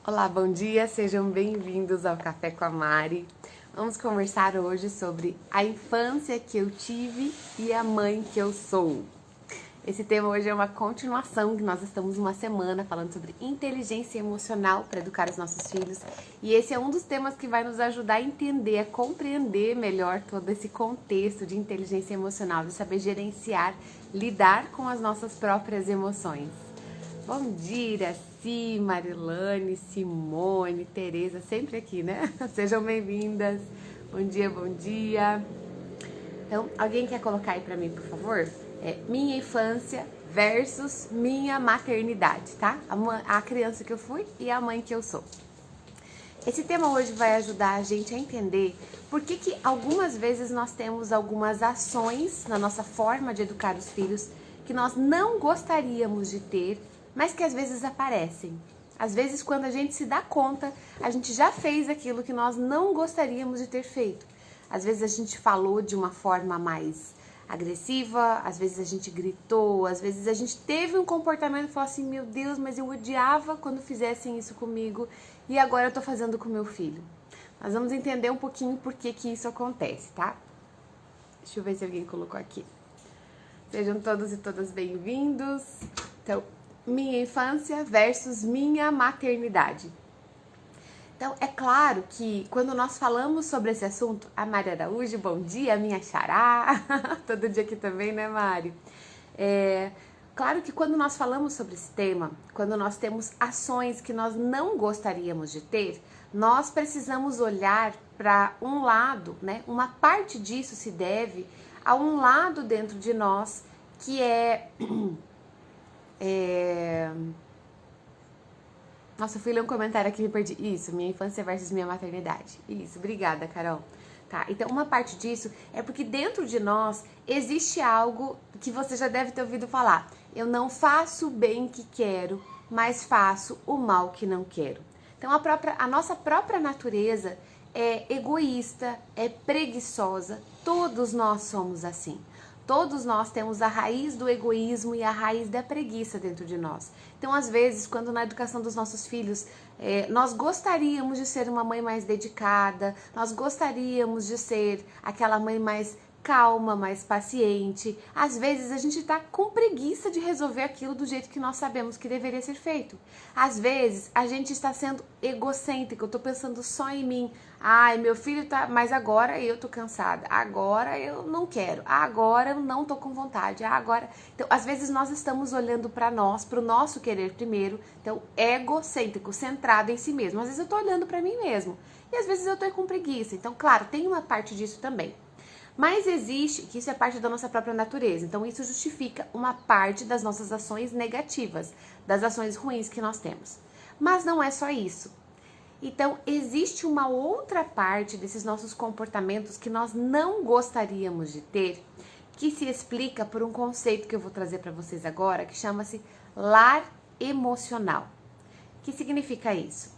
Olá, bom dia, sejam bem-vindos ao Café com a Mari. Vamos conversar hoje sobre a infância que eu tive e a mãe que eu sou. Esse tema hoje é uma continuação, que nós estamos uma semana falando sobre inteligência emocional para educar os nossos filhos. E esse é um dos temas que vai nos ajudar a entender, a compreender melhor todo esse contexto de inteligência emocional, de saber gerenciar, lidar com as nossas próprias emoções. Bom dia, Iraci, Marilane, Simone, Tereza, sempre aqui, né? Sejam bem-vindas. Bom dia, bom dia. Então, alguém quer colocar aí pra mim, por favor? Minha infância versus minha maternidade, tá? A criança que eu fui e a mãe que eu sou. Esse tema hoje vai ajudar a gente a entender por que algumas vezes nós temos algumas ações na nossa forma de educar os filhos que nós não gostaríamos de ter, mas que às vezes aparecem. Às vezes, quando a gente se dá conta, a gente já fez aquilo que nós não gostaríamos de ter feito. Às vezes a gente falou de uma forma mais agressiva, às vezes a gente gritou, às vezes a gente teve um comportamento e falou assim, meu Deus, mas eu odiava quando fizessem isso comigo e agora eu tô fazendo com meu filho. Nós vamos entender um pouquinho por que isso acontece, tá? Deixa eu ver se alguém colocou aqui. Sejam todos e todas bem-vindos. Então, minha infância versus minha maternidade. Então, é claro que quando nós falamos sobre esse assunto, a Mari Araújo, bom dia, minha xará, todo dia aqui também, né, Mari? Claro que quando nós falamos sobre esse tema, quando nós temos ações que nós não gostaríamos de ter, nós precisamos olhar para um lado, né? Uma parte disso se deve a um lado dentro de nós que Nossa, eu fui ler um comentário aqui e me perdi. Isso, minha infância versus minha maternidade. Isso, obrigada, Carol. Tá, então uma parte disso é porque dentro de nós existe algo que você já deve ter ouvido falar. Eu não faço o bem que quero, mas faço o mal que não quero. Então a nossa própria natureza é egoísta, é preguiçosa. Todos nós somos assim. Todos nós temos a raiz do egoísmo e a raiz da preguiça dentro de nós. Então, às vezes, quando na educação dos nossos filhos, nós gostaríamos de ser uma mãe mais dedicada, nós gostaríamos de ser aquela mãe mais calma, mais paciente. Às vezes, a gente tá com preguiça de resolver aquilo do jeito que nós sabemos que deveria ser feito. Às vezes, a gente está sendo egocêntrico, eu tô pensando só em mim. Ai, meu filho tá, mas agora eu tô cansada, agora eu não quero, agora eu não tô com vontade, agora... Então, às vezes nós estamos olhando para nós, pro nosso querer primeiro, então egocêntrico, centrado em si mesmo. Às vezes eu tô olhando para mim mesmo e às vezes eu tô com preguiça. Então, claro, tem uma parte disso também. Mas existe, que isso é parte da nossa própria natureza, então isso justifica uma parte das nossas ações negativas, das ações ruins que nós temos. Mas não é só isso. Então, existe uma outra parte desses nossos comportamentos que nós não gostaríamos de ter, que se explica por um conceito que eu vou trazer para vocês agora, que chama-se lar emocional. O que significa isso?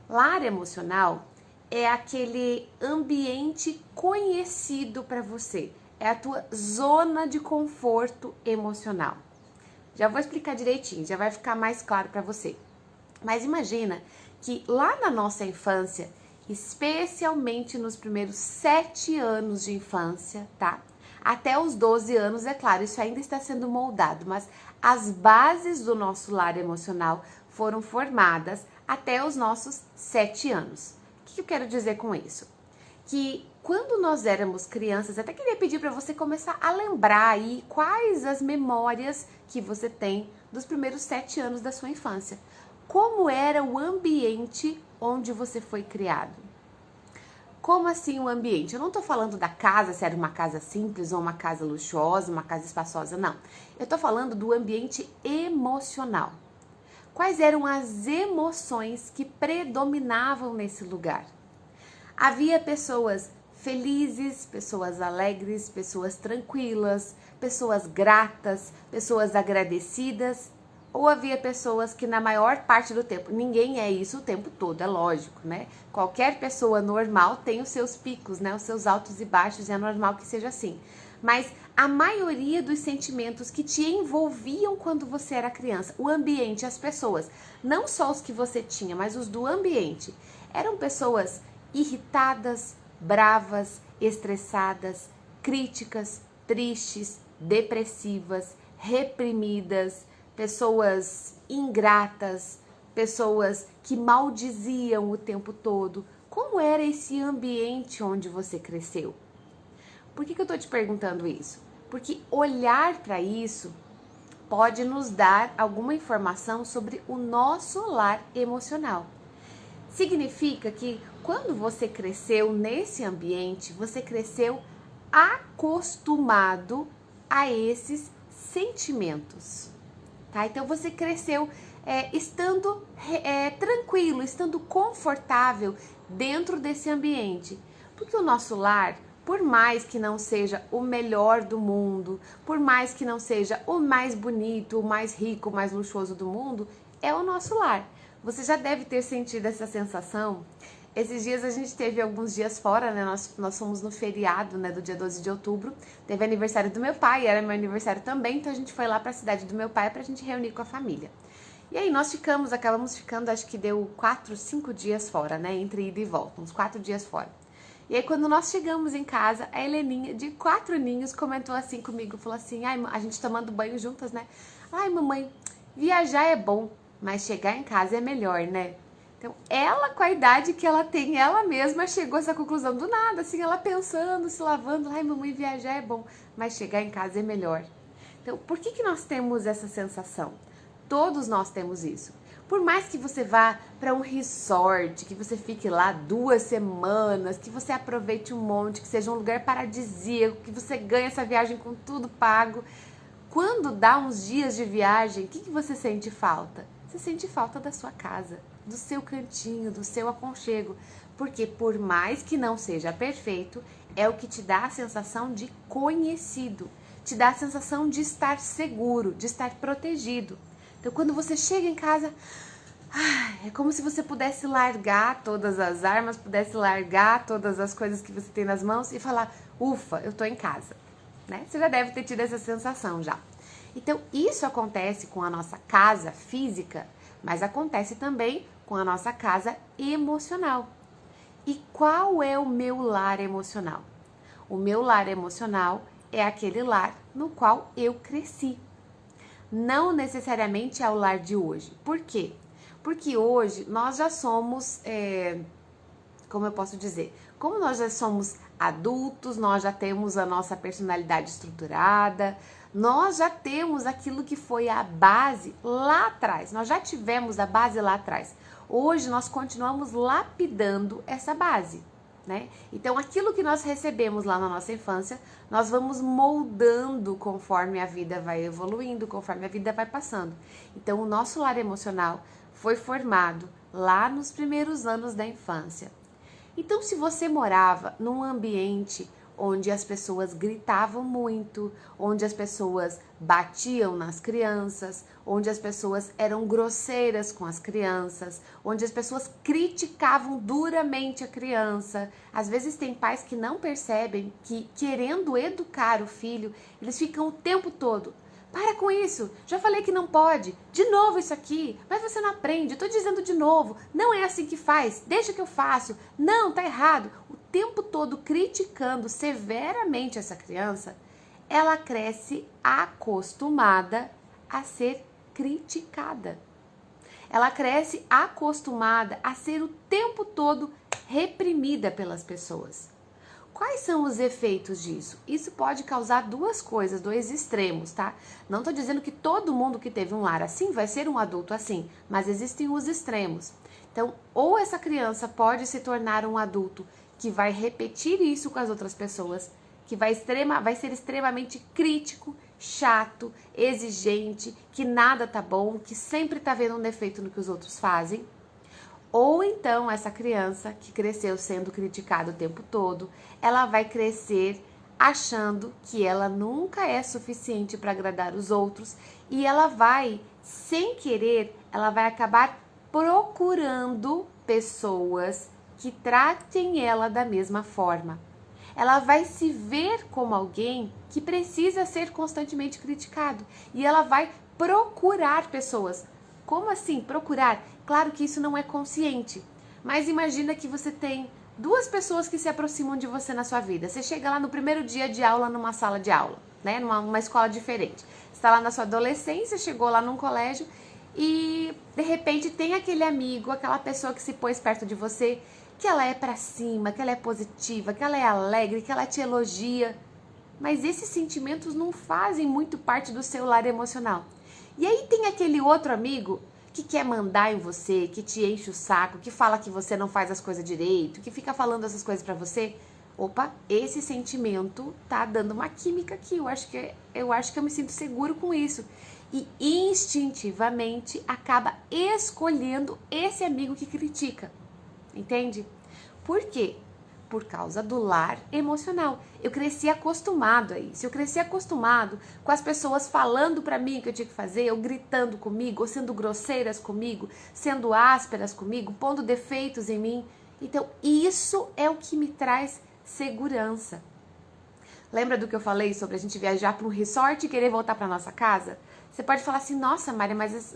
Lar emocional é aquele ambiente conhecido para você, é a tua zona de conforto emocional. Já vou explicar direitinho, já vai ficar mais claro para você. Mas imagina que lá na nossa infância, especialmente nos primeiros 7 anos de infância, tá? Até os 12 anos, é claro, isso ainda está sendo moldado, mas as bases do nosso lar emocional foram formadas até os nossos 7 anos. O que eu quero dizer com isso? Que quando nós éramos crianças, até queria pedir para você começar a lembrar aí quais as memórias que você tem dos primeiros 7 anos da sua infância. Como era o ambiente onde você foi criado? Como assim o ambiente? Eu não tô falando da casa, se era uma casa simples ou uma casa luxuosa, uma casa espaçosa, não. Eu tô falando do ambiente emocional. Quais eram as emoções que predominavam nesse lugar? Havia pessoas felizes, pessoas alegres, pessoas tranquilas, pessoas gratas, pessoas agradecidas, ou havia pessoas que na maior parte do tempo, ninguém é isso o tempo todo, é lógico, né? Qualquer pessoa normal tem os seus picos, né? Os seus altos e baixos, e é normal que seja assim. mas a maioria dos sentimentos que te envolviam quando você era criança, o ambiente, as pessoas, não só os que você tinha, mas os do ambiente, eram pessoas irritadas, bravas, estressadas, críticas, tristes, depressivas, reprimidas, pessoas ingratas, pessoas que maldiziam o tempo todo. Como era esse ambiente onde você cresceu? Por que eu tô te perguntando isso? Porque olhar para isso pode nos dar alguma informação sobre o nosso lar emocional. Significa que quando você cresceu nesse ambiente, você cresceu acostumado a esses sentimentos, tá? Então você cresceu estando tranquilo, estando confortável dentro desse ambiente, porque o nosso lar, por mais que não seja o melhor do mundo, por mais que não seja o mais bonito, o mais rico, o mais luxuoso do mundo, é o nosso lar. Você já deve ter sentido essa sensação. Esses dias a gente teve alguns dias fora, né? Nós fomos no feriado, né, do dia 12 de outubro. Teve aniversário do meu pai, era meu aniversário também, então a gente foi lá para a cidade do meu pai pra gente reunir com a família. E aí nós acabamos ficando, acho que deu 4, 5 dias fora, né? Entre ida e volta, uns 4 dias fora. E aí quando nós chegamos em casa, a Heleninha, de 4 aninhos, comentou assim comigo, falou assim, ai, a gente tomando banho juntas, né? Ai, mamãe, viajar é bom, mas chegar em casa é melhor, né? Então, ela, com a idade que ela tem, ela mesma chegou a essa conclusão do nada, assim, ela pensando, se lavando, ai, mamãe, viajar é bom, mas chegar em casa é melhor. Então, por que nós temos essa sensação? Todos nós temos isso. Por mais que você vá para um resort, que você fique lá 2 semanas, que você aproveite um monte, que seja um lugar paradisíaco, que você ganhe essa viagem com tudo pago, quando dá uns dias de viagem, o que você sente falta? Você sente falta da sua casa, do seu cantinho, do seu aconchego. Porque por mais que não seja perfeito, é o que te dá a sensação de conhecido. Te dá a sensação de estar seguro, de estar protegido. Então quando você chega em casa, é como se você pudesse largar todas as armas, pudesse largar todas as coisas que você tem nas mãos e falar, ufa, eu tô em casa. Né? Você já deve ter tido essa sensação já. Então, isso acontece com a nossa casa física, mas acontece também com a nossa casa emocional. E qual é o meu lar emocional? O meu lar emocional é aquele lar no qual eu cresci. Não necessariamente é o lar de hoje. Por quê? Porque hoje nós já somos, como eu posso dizer? Como nós já somos adultos, nós já temos a nossa personalidade estruturada, nós já temos aquilo que foi a base lá atrás, nós já tivemos a base lá atrás. Hoje nós continuamos lapidando essa base, né? Então aquilo que nós recebemos lá na nossa infância, nós vamos moldando conforme a vida vai evoluindo, conforme a vida vai passando. Então o nosso lar emocional foi formado lá nos primeiros anos da infância. Então, se você morava num ambiente onde as pessoas gritavam muito, onde as pessoas batiam nas crianças, onde as pessoas eram grosseiras com as crianças, onde as pessoas criticavam duramente a criança. Às vezes tem pais que não percebem que, querendo educar o filho, eles ficam o tempo todo: para com isso, já falei que não pode, de novo isso aqui, mas você não aprende, eu tô dizendo de novo, não é assim que faz, deixa que eu faço, não, tá errado. O tempo todo criticando severamente essa criança, ela cresce acostumada a ser criticada. Ela cresce acostumada a ser o tempo todo reprimida pelas pessoas. Quais são os efeitos disso? Isso pode causar duas coisas, dois extremos, tá? Não tô dizendo que todo mundo que teve um lar assim vai ser um adulto assim, mas existem os extremos. Então, ou essa criança pode se tornar um adulto que vai repetir isso com as outras pessoas, que vai ser extremamente crítico, chato, exigente, que nada tá bom, que sempre tá vendo um defeito no que os outros fazem. Ou então essa criança que cresceu sendo criticada o tempo todo, ela vai crescer achando que ela nunca é suficiente para agradar os outros e ela vai, sem querer, ela vai acabar procurando pessoas que tratem ela da mesma forma. ela vai se ver como alguém que precisa ser constantemente criticado. E ela vai procurar pessoas. Como assim procurar? Claro que isso não é consciente. Mas imagina que você tem duas pessoas que se aproximam de você na sua vida. Você chega lá no primeiro dia de aula numa sala de aula, né? Numa escola diferente. Você está lá na sua adolescência, chegou lá num colégio e de repente tem aquele amigo, aquela pessoa que se pôs perto de você, que ela é pra cima, que ela é positiva, que ela é alegre, que ela te elogia. Mas esses sentimentos não fazem muito parte do seu lar emocional. E aí tem aquele outro amigo que quer mandar em você, que te enche o saco, que fala que você não faz as coisas direito, que fica falando essas coisas pra você. Opa, esse sentimento tá dando uma química aqui. Eu acho que eu me sinto seguro com isso. E instintivamente acaba escolhendo esse amigo que critica. Entende? Por quê? Por causa do lar emocional. Eu cresci acostumado a isso. Eu cresci acostumado com as pessoas falando pra mim o que eu tinha que fazer, ou gritando comigo, ou sendo grosseiras comigo, sendo ásperas comigo, pondo defeitos em mim. Então, isso é o que me traz segurança. Lembra do que eu falei sobre a gente viajar para um resort e querer voltar para nossa casa? Você pode falar assim, nossa, Maria, mas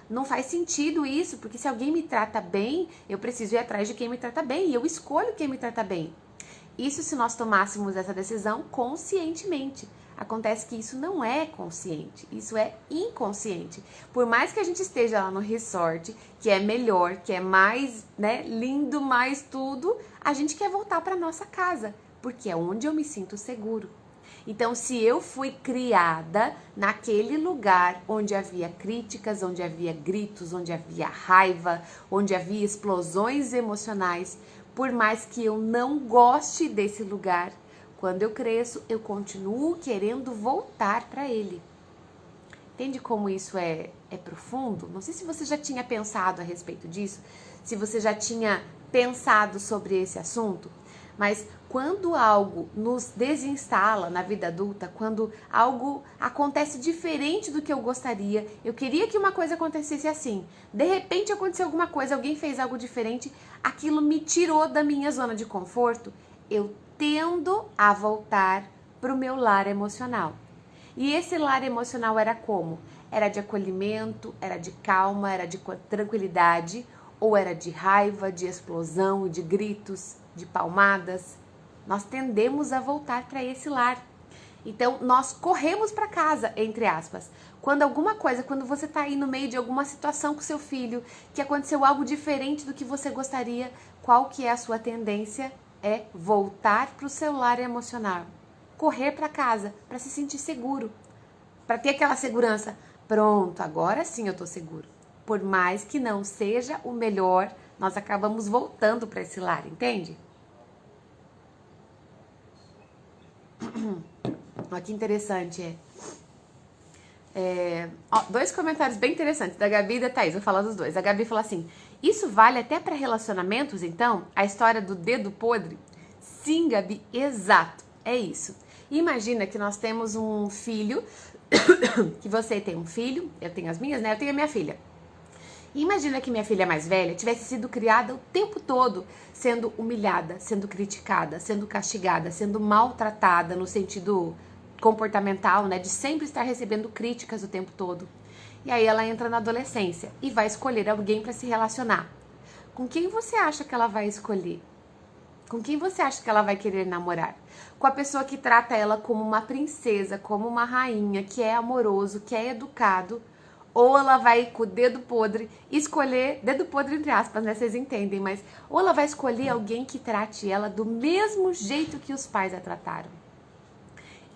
não faz sentido isso, porque se alguém me trata bem, eu preciso ir atrás de quem me trata bem, e eu escolho quem me trata bem. Isso se nós tomássemos essa decisão conscientemente. Acontece que isso não é consciente, isso é inconsciente. Por mais que a gente esteja lá no resort, que é melhor, que é mais, né, lindo, mais tudo, a gente quer voltar para nossa casa, porque é onde eu me sinto seguro. Então, se eu fui criada naquele lugar onde havia críticas, onde havia gritos, onde havia raiva, onde havia explosões emocionais, por mais que eu não goste desse lugar, quando eu cresço, eu continuo querendo voltar para ele. Entende como isso é profundo? Não sei se você já tinha pensado a respeito disso, se você já tinha pensado sobre esse assunto, mas quando algo nos desinstala na vida adulta, quando algo acontece diferente do que eu gostaria, eu queria que uma coisa acontecesse assim, de repente aconteceu alguma coisa, alguém fez algo diferente, aquilo me tirou da minha zona de conforto, eu tendo a voltar para o meu lar emocional. E esse lar emocional era como? Era de acolhimento, era de calma, era de tranquilidade, ou era de raiva, de explosão, de gritos, de palmadas. Nós tendemos a voltar para esse lar. Então, nós corremos para casa, entre aspas. Quando você está aí no meio de alguma situação com seu filho, que aconteceu algo diferente do que você gostaria, qual que é a sua tendência? É voltar para o seu lar emocional. Correr para casa, para se sentir seguro. Para ter aquela segurança. Pronto, agora sim eu estou seguro. Por mais que não seja o melhor, nós acabamos voltando para esse lar, entende? Olha que interessante. Dois comentários bem interessantes, da Gabi e da Thaís, vou falar dos dois. A Gabi falou assim, isso vale até para relacionamentos, então? A história do dedo podre? Sim, Gabi, exato, é isso. Imagina que nós temos um filho, que você tem um filho, eu tenho as minhas, né? Eu tenho a minha filha. Imagina que minha filha mais velha tivesse sido criada o tempo todo sendo humilhada, sendo criticada, sendo castigada, sendo maltratada no sentido comportamental, né? De sempre estar recebendo críticas o tempo todo. E aí ela entra na adolescência e vai escolher alguém para se relacionar. Com quem você acha que ela vai escolher? Com quem você acha que ela vai querer namorar? Com a pessoa que trata ela como uma princesa, como uma rainha, que é amoroso, que é educado, ou ela vai com o dedo podre escolher, dedo podre entre aspas, né, vocês entendem, mas ou ela vai escolher alguém que trate ela do mesmo jeito que os pais a trataram.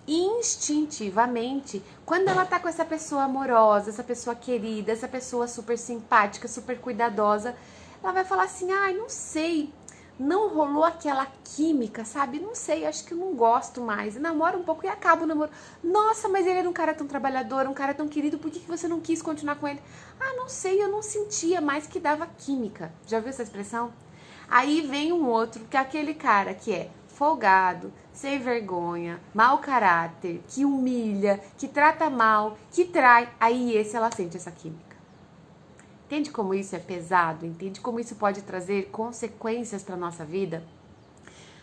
Instintivamente, quando ela tá com essa pessoa amorosa, essa pessoa querida, essa pessoa super simpática, super cuidadosa, ela vai falar assim, ai, não sei, não rolou aquela química, sabe? Não sei, acho que eu não gosto mais. Namoro um pouco e acabo o namoro. Nossa, mas ele era um cara tão trabalhador, um cara tão querido, por que você não quis continuar com ele? Ah, não sei, eu não sentia mais que dava química. Já viu essa expressão? Aí vem um outro, que é aquele cara que é folgado, sem vergonha, mau caráter, que humilha, que trata mal, que trai. Aí esse ela sente essa química. Entende como isso é pesado? Entende como isso pode trazer consequências para a nossa vida?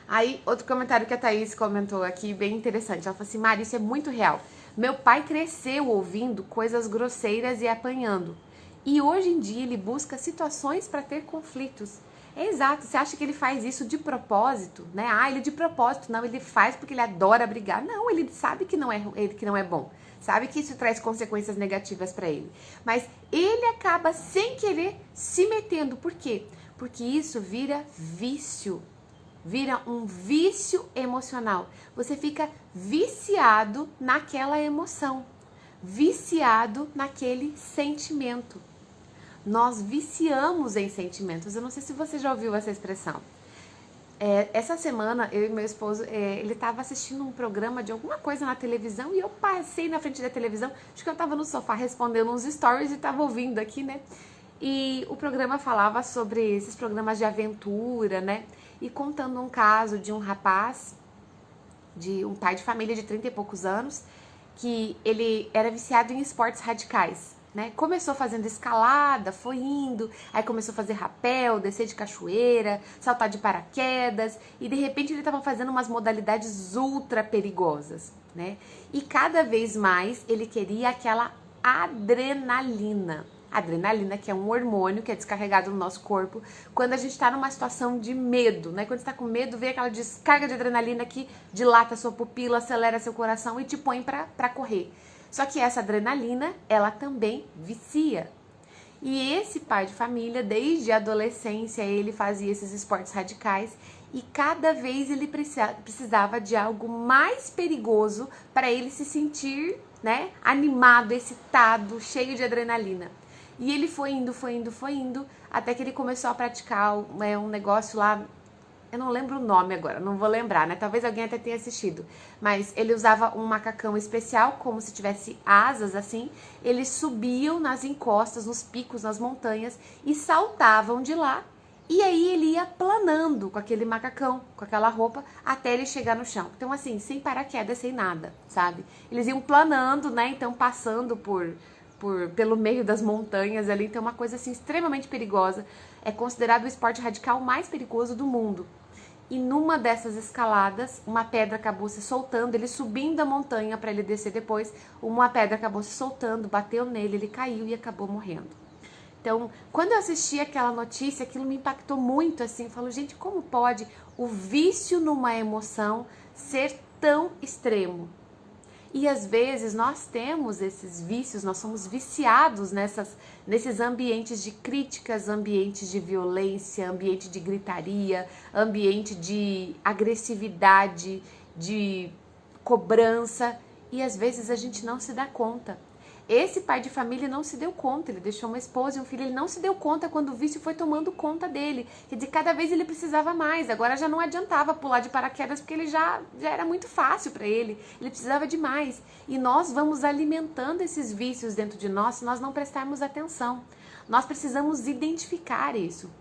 Aí, outro comentário que a Thaís comentou aqui, bem interessante. Ela falou assim, Mari, isso é muito real. Meu pai cresceu ouvindo coisas grosseiras e apanhando. E hoje em dia ele busca situações para ter conflitos. É exato, você acha que ele faz isso de propósito, né? Ah, ele de propósito, não, ele faz porque ele adora brigar. Não, ele sabe que não é bom. Sabe que isso traz consequências negativas para ele. Mas ele acaba sem querer se metendo. Por quê? Porque isso vira vício. Vira um vício emocional. Você fica viciado naquela emoção, viciado naquele sentimento. Nós viciamos em sentimentos. Eu não sei se você já ouviu essa expressão. Essa semana, eu e meu esposo, ele estava assistindo um programa de alguma coisa na televisão e eu passei na frente da televisão. Acho que eu estava no sofá respondendo uns stories e estava ouvindo aqui, né? E o programa falava sobre esses programas de aventura, né? E contando um caso de um rapaz, de um pai de família de 30 e poucos anos, que ele era viciado em esportes radicais, né? Começou fazendo escalada, foi indo, aí começou a fazer rapel, descer de cachoeira, saltar de paraquedas, e de repente ele estava fazendo umas modalidades ultra perigosas, né? E cada vez mais ele queria aquela adrenalina. Adrenalina, que é um hormônio que é descarregado no nosso corpo quando a gente está numa situação de medo, né? Quando você está com medo, vem aquela descarga de adrenalina que dilata sua pupila, acelera seu coração e te põe para correr. Só que essa adrenalina, ela também vicia. E esse pai de família, desde a adolescência, ele fazia esses esportes radicais e cada vez ele precisava de algo mais perigoso para ele se sentir, né, animado, excitado, cheio de adrenalina. E ele foi indo, até que ele começou a praticar um negócio lá, eu não lembro o nome agora, não vou lembrar, né? Talvez alguém até tenha assistido. Mas ele usava um macacão especial, como se tivesse asas, assim. Eles subiam nas encostas, nos picos, nas montanhas e saltavam de lá. E aí ele ia planando com aquele macacão, com aquela roupa, até ele chegar no chão. Então, assim, sem paraquedas, sem nada, sabe? Eles iam planando, né? Então, passando pelo meio das montanhas ali, então é uma coisa assim extremamente perigosa. É considerado o esporte radical mais perigoso do mundo. E numa dessas escaladas, uma pedra acabou se soltando, ele subindo a montanha para ele descer depois, uma pedra acabou se soltando, bateu nele, ele caiu e acabou morrendo. Então, quando eu assisti aquela notícia, aquilo me impactou muito, assim, eu falo, gente, como pode o vício numa emoção ser tão extremo? E às vezes nós temos esses vícios, nós somos viciados nesses ambientes de críticas, ambientes de violência, ambiente de gritaria, ambiente de agressividade, de cobrança, e às vezes a gente não se dá conta. Esse pai de família não se deu conta, ele deixou uma esposa e um filho, ele não se deu conta quando o vício foi tomando conta dele. Quer dizer, cada vez ele precisava mais, agora já não adiantava pular de paraquedas porque ele já era muito fácil para ele precisava de mais. E nós vamos alimentando esses vícios dentro de nós se nós não prestarmos atenção. Nós precisamos identificar isso.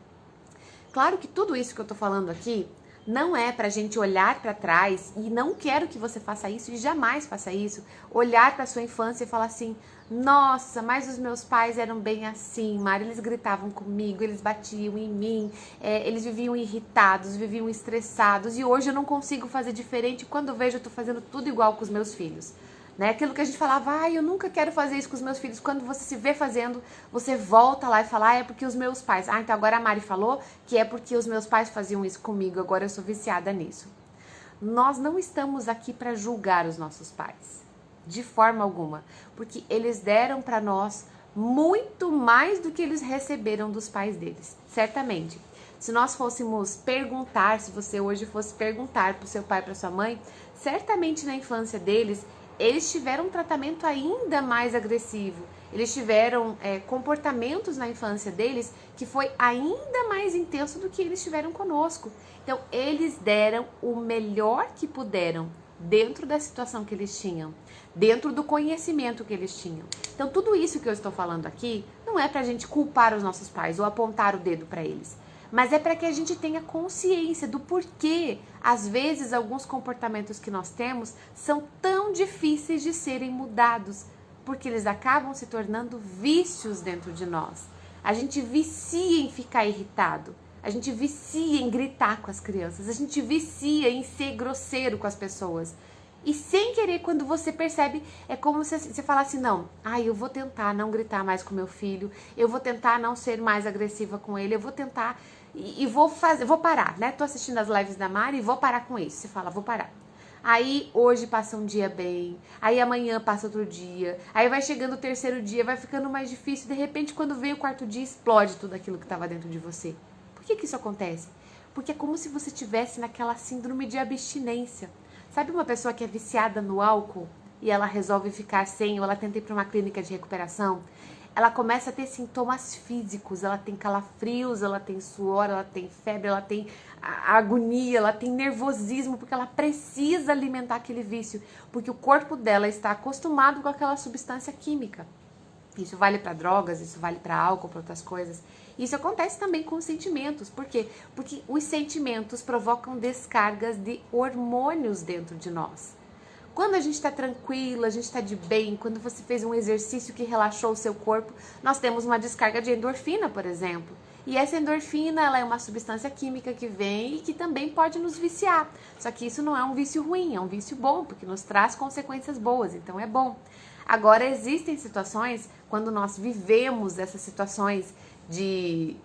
Claro que tudo isso que eu tô falando aqui não é pra gente olhar pra trás, e não quero que você faça isso e jamais faça isso, olhar pra sua infância e falar assim, nossa, mas os meus pais eram bem assim, Mari, eles gritavam comigo, eles batiam em mim, eles viviam irritados, viviam estressados, e hoje eu não consigo fazer diferente, quando eu vejo eu tô fazendo tudo igual com os meus filhos. Né? Aquilo que a gente falava, eu nunca quero fazer isso com os meus filhos. Quando você se vê fazendo, você volta lá e fala, é porque os meus pais. Então agora a Mari falou que é porque os meus pais faziam isso comigo, agora eu sou viciada nisso. Nós não estamos aqui para julgar os nossos pais, de forma alguma, porque eles deram para nós muito mais do que eles receberam dos pais deles, certamente. Se nós fôssemos perguntar, se você hoje fosse perguntar para o seu pai, para sua mãe, certamente na infância deles, eles tiveram um tratamento ainda mais agressivo. Eles tiveram comportamentos na infância deles que foi ainda mais intenso do que eles tiveram conosco. Então, eles deram o melhor que puderam dentro da situação que eles tinham, dentro do conhecimento que eles tinham. Então, tudo isso que eu estou falando aqui não é pra gente culpar os nossos pais ou apontar o dedo para eles. Mas é para que a gente tenha consciência do porquê, às vezes, alguns comportamentos que nós temos são tão difíceis de serem mudados, porque eles acabam se tornando vícios dentro de nós. A gente vicia em ficar irritado, A gente vicia em gritar com as crianças, a gente vicia em ser grosseiro com as pessoas. E sem querer, quando você percebe, é como se você falasse, não, eu vou tentar não gritar mais com meu filho, eu vou tentar não ser mais agressiva com ele, eu vou tentar e vou parar, né? Tô assistindo as lives da Mari e vou parar com isso. Você fala, vou parar. Aí hoje passa um dia bem, aí amanhã passa outro dia, aí vai chegando o terceiro dia, vai ficando mais difícil, de repente quando vem o quarto dia explode tudo aquilo que estava dentro de você. Por que isso acontece? Porque é como se você estivesse naquela síndrome de abstinência. Sabe uma pessoa que é viciada no álcool e ela resolve ficar sem, ou ela tenta ir para uma clínica de recuperação? Ela começa a ter sintomas físicos, ela tem calafrios, ela tem suor, ela tem febre, ela tem agonia, ela tem nervosismo, porque ela precisa alimentar aquele vício, porque o corpo dela está acostumado com aquela substância química. Isso vale para drogas, isso vale para álcool, para outras coisas. Isso acontece também com os sentimentos. Por quê? Porque os sentimentos provocam descargas de hormônios dentro de nós. Quando a gente está tranquila, a gente está de bem, quando você fez um exercício que relaxou o seu corpo, nós temos uma descarga de endorfina, por exemplo. E essa endorfina, ela é uma substância química que vem e que também pode nos viciar. Só que isso não é um vício ruim, é um vício bom, porque nos traz consequências boas, então é bom. Agora, existem situações, quando nós vivemos essas situações de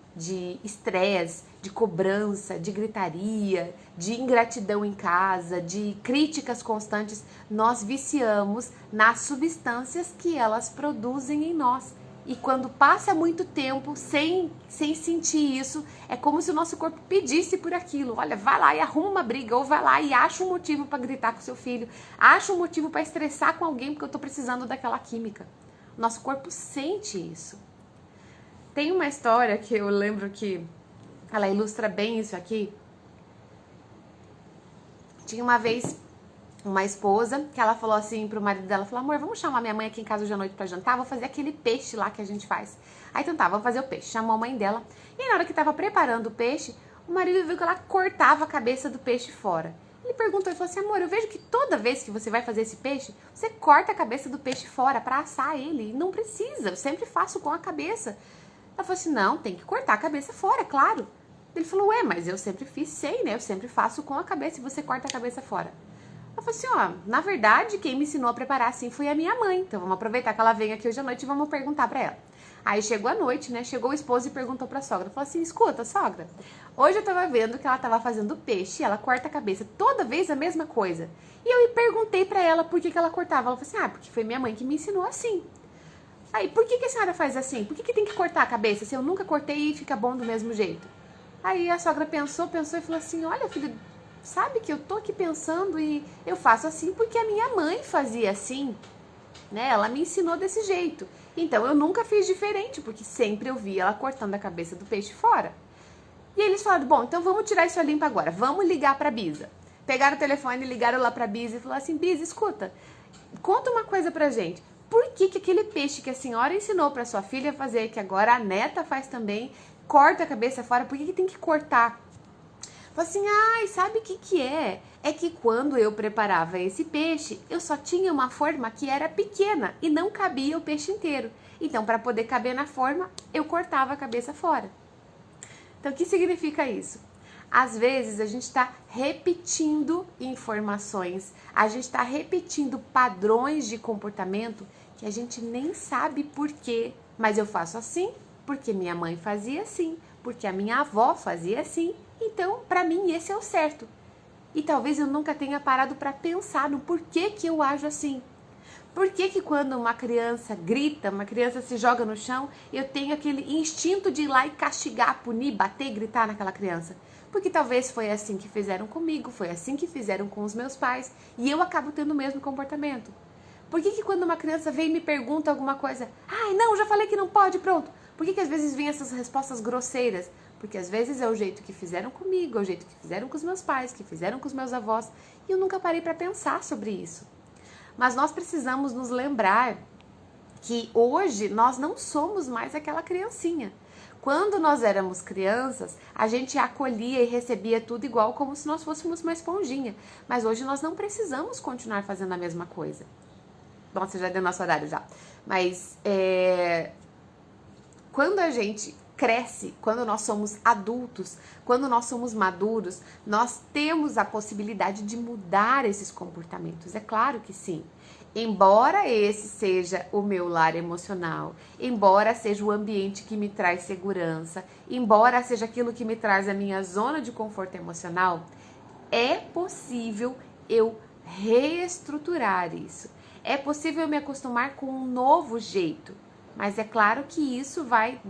estresse, de cobrança, de gritaria, de ingratidão em casa, de críticas constantes, nós viciamos nas substâncias que elas produzem em nós. E quando passa muito tempo sem sentir isso, é como se o nosso corpo pedisse por aquilo. Olha, vai lá e arruma uma briga, ou vai lá e acha um motivo para gritar com seu filho, acha um motivo para estressar com alguém porque eu tô precisando daquela química. Nosso corpo sente isso. Tem uma história que eu lembro que ela ilustra bem isso aqui. Tinha uma vez uma esposa que ela falou assim pro marido dela, falou, amor, vamos chamar minha mãe aqui em casa hoje à noite pra jantar, vou fazer aquele peixe lá que a gente faz. Aí então tá, vamos fazer o peixe. Chamou a mãe dela e na hora que tava preparando o peixe, o marido viu que ela cortava a cabeça do peixe fora. Ele perguntou e falou assim, amor, eu vejo que toda vez que você vai fazer esse peixe, você corta a cabeça do peixe fora pra assar ele. E não precisa, eu sempre faço com a cabeça. Ela falou assim, não, tem que cortar a cabeça fora, claro. Ele falou, ué, mas eu sempre fiz sem, né? Eu sempre faço com a cabeça e você corta a cabeça fora. Ela falou assim, ó, na verdade, quem me ensinou a preparar assim foi a minha mãe. Então vamos aproveitar que ela vem aqui hoje à noite e vamos perguntar pra ela. Aí chegou a noite, né? Chegou o esposo e perguntou pra sogra. Falou assim, escuta, sogra, hoje eu tava vendo que ela tava fazendo peixe e ela corta a cabeça toda vez a mesma coisa. E eu perguntei pra ela por que ela cortava. Ela falou assim, porque foi minha mãe que me ensinou assim. Aí, por que a senhora faz assim? Por que tem que cortar a cabeça se eu nunca cortei e fica bom do mesmo jeito? Aí a sogra pensou e falou assim, olha, filho, sabe que eu tô aqui pensando e eu faço assim porque a minha mãe fazia assim, né? Ela me ensinou desse jeito. Então eu nunca fiz diferente, porque sempre eu via ela cortando a cabeça do peixe fora. E eles falaram, bom, então vamos tirar isso a limpo agora, vamos ligar pra Bisa. Pegaram o telefone, ligaram lá pra Bisa e falaram assim, Bisa, escuta, conta uma coisa pra gente. Por que aquele peixe que a senhora ensinou pra sua filha fazer, que agora a neta faz também, corta a cabeça fora, por que tem que cortar? Falei assim, sabe o que é? É que quando eu preparava esse peixe, eu só tinha uma forma que era pequena e não cabia o peixe inteiro. Então, para poder caber na forma, eu cortava a cabeça fora. Então, o que significa isso? Às vezes, a gente está repetindo informações, a gente está repetindo padrões de comportamento que a gente nem sabe por quê. Mas eu faço assim porque minha mãe fazia assim, porque a minha avó fazia assim. Então, para mim, esse é o certo. E talvez eu nunca tenha parado para pensar no porquê que eu ajo assim. Por que quando uma criança grita, uma criança se joga no chão, eu tenho aquele instinto de ir lá e castigar, punir, bater, gritar naquela criança? Porque talvez foi assim que fizeram comigo, foi assim que fizeram com os meus pais, e eu acabo tendo o mesmo comportamento. Por que quando uma criança vem e me pergunta alguma coisa, não, já falei que não pode, pronto. Por que às vezes vem essas respostas grosseiras? Porque às vezes é o jeito que fizeram comigo, é o jeito que fizeram com os meus pais, que fizeram com os meus avós, e eu nunca parei para pensar sobre isso. Mas nós precisamos nos lembrar que hoje nós não somos mais aquela criancinha. Quando nós éramos crianças, a gente acolhia e recebia tudo igual como se nós fôssemos uma esponjinha. Mas hoje nós não precisamos continuar fazendo a mesma coisa. Bom, você já deu nosso horário já. Mas quando a gente cresce, quando nós somos adultos, quando nós somos maduros, nós temos a possibilidade de mudar esses comportamentos. É claro que sim. Embora esse seja o meu lar emocional, embora seja o ambiente que me traz segurança, embora seja aquilo que me traz a minha zona de conforto emocional, é possível eu reestruturar isso. É possível eu me acostumar com um novo jeito. Mas é claro que isso vai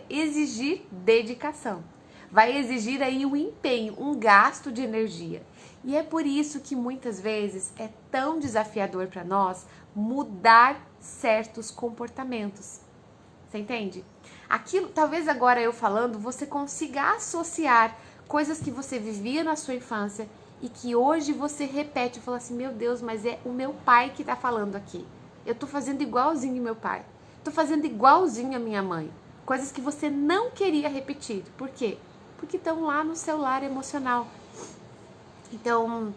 exigir dedicação. Vai exigir aí um empenho, um gasto de energia. E é por isso que muitas vezes é tão desafiador para nós mudar certos comportamentos. Você entende? Aquilo, talvez agora eu falando, você consiga associar coisas que você vivia na sua infância e que hoje você repete e fala assim, meu Deus, mas é o meu pai que tá falando aqui. Eu tô fazendo igualzinho meu pai. Tô fazendo igualzinho a minha mãe. Coisas que você não queria repetir. Por quê? Porque estão lá no seu lar emocional. Então,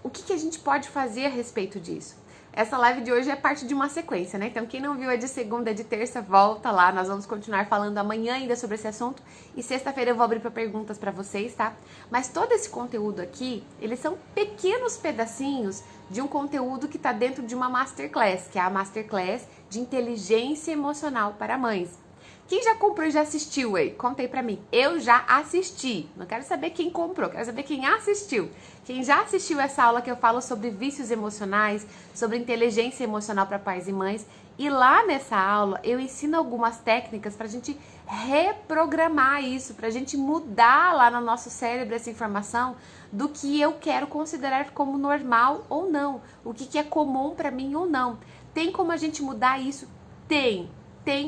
o que a gente pode fazer a respeito disso? Essa live de hoje é parte de uma sequência, né? Então, quem não viu é de segunda, é de terça, volta lá. Nós vamos continuar falando amanhã ainda sobre esse assunto. E sexta-feira eu vou abrir para perguntas para vocês, tá? Mas todo esse conteúdo aqui, eles são pequenos pedacinhos de um conteúdo que está dentro de uma Masterclass, que é a Masterclass de Inteligência Emocional para Mães. Quem já comprou e já assistiu aí? Conta aí pra mim. Eu já assisti. Não quero saber quem comprou, quero saber quem assistiu. Quem já assistiu essa aula que eu falo sobre vícios emocionais, sobre inteligência emocional para pais e mães. E lá nessa aula eu ensino algumas técnicas pra gente reprogramar isso, pra gente mudar lá no nosso cérebro essa informação do que eu quero considerar como normal ou não. O que é comum pra mim ou não. Tem como a gente mudar isso? Tem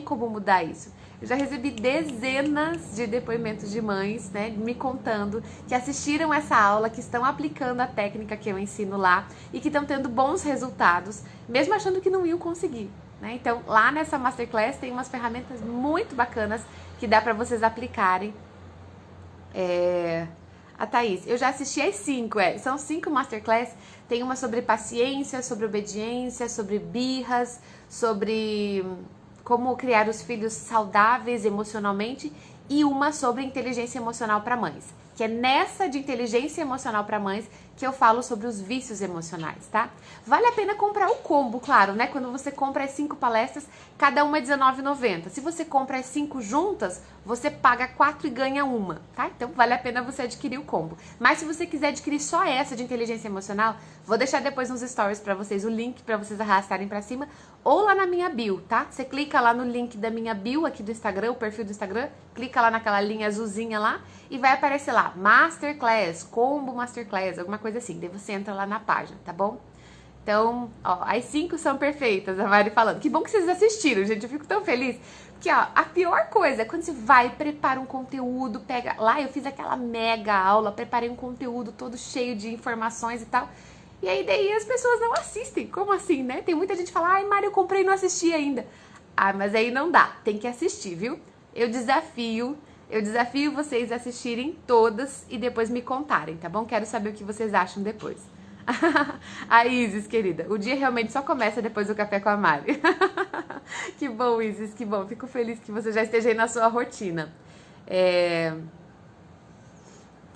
como mudar isso. Eu já recebi dezenas de depoimentos de mães, né, me contando que assistiram essa aula, que estão aplicando a técnica que eu ensino lá e que estão tendo bons resultados, mesmo achando que não iam conseguir, né? Então, lá nessa Masterclass tem umas ferramentas muito bacanas que dá para vocês aplicarem. A Thaís, eu já assisti as 5, são 5 Masterclass. Tem uma sobre paciência, sobre obediência, sobre birras, sobre como criar os filhos saudáveis emocionalmente e uma sobre inteligência emocional para mães, que é nessa de inteligência emocional para mães que eu falo sobre os vícios emocionais, tá? Vale a pena comprar o combo, claro, né? Quando você compra as 5 palestras, cada uma é R$19,90. Se você compra as 5 juntas, você paga 4 e ganha uma, tá? Então vale a pena você adquirir o combo. Mas se você quiser adquirir só essa de inteligência emocional, vou deixar depois nos stories para vocês o link para vocês arrastarem para cima ou lá na minha bio, tá? Você clica lá no link da minha bio aqui do Instagram, o perfil do Instagram, clica lá naquela linha azulzinha lá e vai aparecer lá Masterclass, combo Masterclass, alguma coisa assim. Daí você entra lá na página, tá bom? Então, ó, as 5 são perfeitas, a Mari falando. Que bom que vocês assistiram, gente, eu fico tão feliz. Porque, ó, a pior coisa é quando você vai, prepara um conteúdo, pega... Lá eu fiz aquela mega aula, preparei um conteúdo todo cheio de informações e tal. E aí daí as pessoas não assistem. Como assim, né? Tem muita gente que fala, ai, Mari, eu comprei e não assisti ainda. Ah, mas aí não dá, tem que assistir, viu? Eu desafio vocês a assistirem todas e depois me contarem, tá bom? Quero saber o que vocês acham depois. A Isis, querida, o dia realmente só começa depois do café com a Mari. Que bom, Isis, que bom. Fico feliz que você já esteja aí na sua rotina.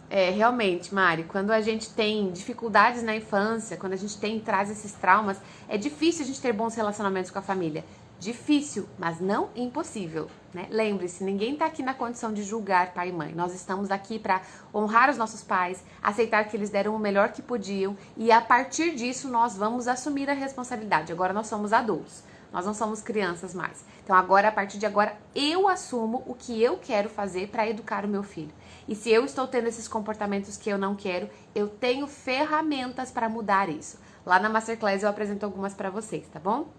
Realmente, Mari, quando a gente tem dificuldades na infância, quando a gente traz esses traumas, é difícil a gente ter bons relacionamentos com a família. Difícil, mas não impossível, né? Lembre-se, ninguém tá aqui na condição de julgar pai e mãe. Nós estamos aqui para honrar os nossos pais, aceitar que eles deram o melhor que podiam e a partir disso nós vamos assumir a responsabilidade. Agora nós somos adultos, nós não somos crianças mais. Então agora, a partir de agora, eu assumo o que eu quero fazer para educar o meu filho. E se eu estou tendo esses comportamentos que eu não quero, eu tenho ferramentas para mudar isso. Lá na Masterclass eu apresento algumas para vocês, tá bom?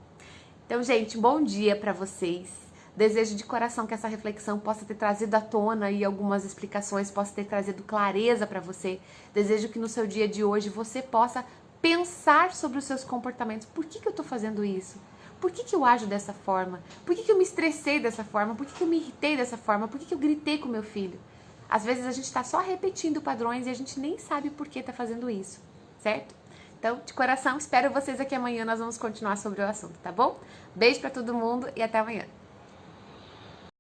Então, gente, bom dia para vocês. Desejo de coração que essa reflexão possa ter trazido à tona aí algumas explicações, possa ter trazido clareza para você. Desejo que no seu dia de hoje você possa pensar sobre os seus comportamentos. Por que eu tô fazendo isso? Por que eu ajo dessa forma? Por que eu me estressei dessa forma? Por que eu me irritei dessa forma? Por que eu gritei com meu filho? Às vezes a gente tá só repetindo padrões e a gente nem sabe por que tá fazendo isso, certo? Então, de coração, espero vocês aqui amanhã, nós vamos continuar sobre o assunto, tá bom? Beijo pra todo mundo e até amanhã.